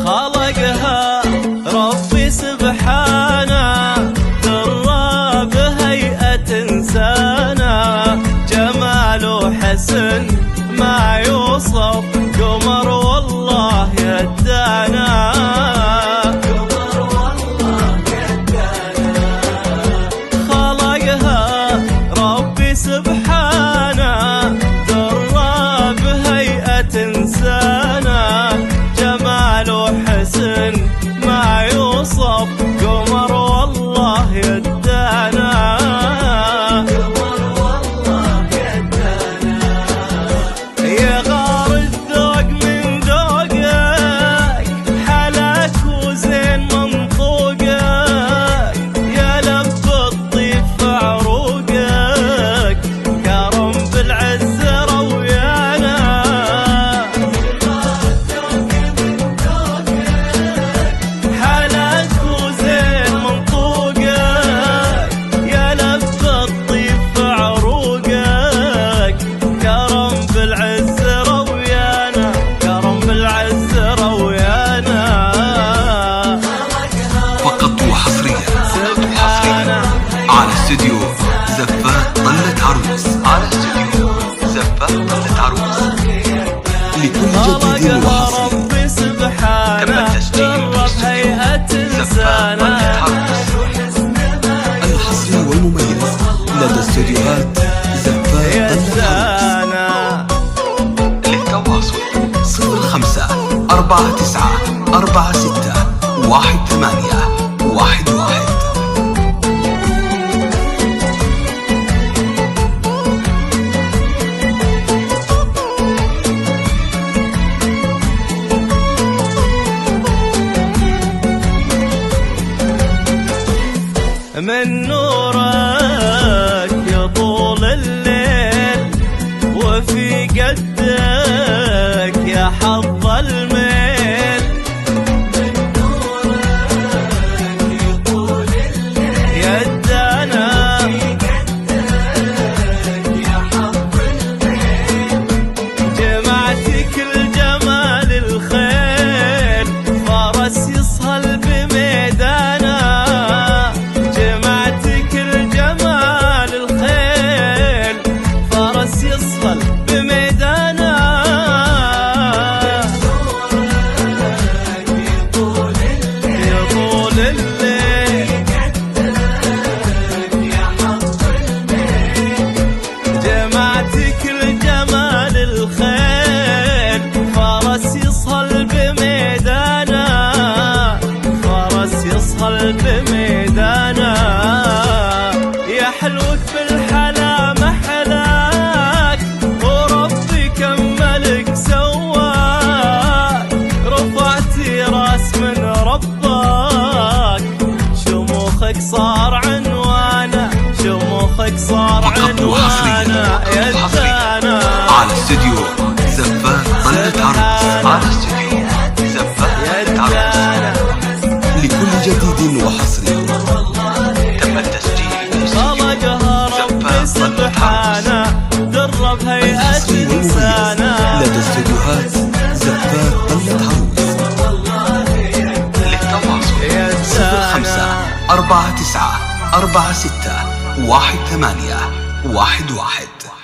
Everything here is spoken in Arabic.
خلقها ربي سبحانه، درى بهيئة إنسانه، جماله حسن ما يوصف، قمر والله يدانا، قمر والله يدانا. خلقها ربي سبحانه، درى بهيئة إنسانه، جماله حسن ما يوصف، قمر والله يدانا، قمر والله يدانا. يغار الذوق من ذوقك، حلاك وزين منطوقك، يا لب الطيب في عروقك، كرم بالعز رويانا. حلاك وزين منطوقك، يا لب الطيب في عروقك، كرم بالعز رويانا، كرم بالعز رويانا. فقط وحصريا على استوديو زفات طلة عروس، على استوديو زفات طلة عروس. لكل جديد وحصري تم التسجيل بهيئة زفات طلة عروس. الحصري والمميز لدى استوديوهات زفات طلة عروس. للتواصل 05 49 46 18 11. من نورك يطول الليل، وفي قدك يا حظ الميل، من نورك يطول الليل، يدانا في قدك يا حظ الميل، جمعتك الجمال الخيل، فرس يصهل بميدانا، يصهل بميدانا. يطول الليل، يا حظ الميل، جمعتك الجمال الخيل، فرس يصهل بميدانا، فرس يصهل بميدانا. يا حلوك بالحلا محلاك، وربي كملك سواك، رفعتي راس من ربك، شموخك صار عنوانا، شموخك صار عنوانا. يدانا على استوديو زفات طلة عروس، على استوديو زفات طلة عروس. لكل جديد وحصري تم التسجيل. خلقها ربي سبحانه، درى بهيئة إنسانه، لدى استوديوهات زفات طلة عروس. للتواصل 05 49 46 18 11.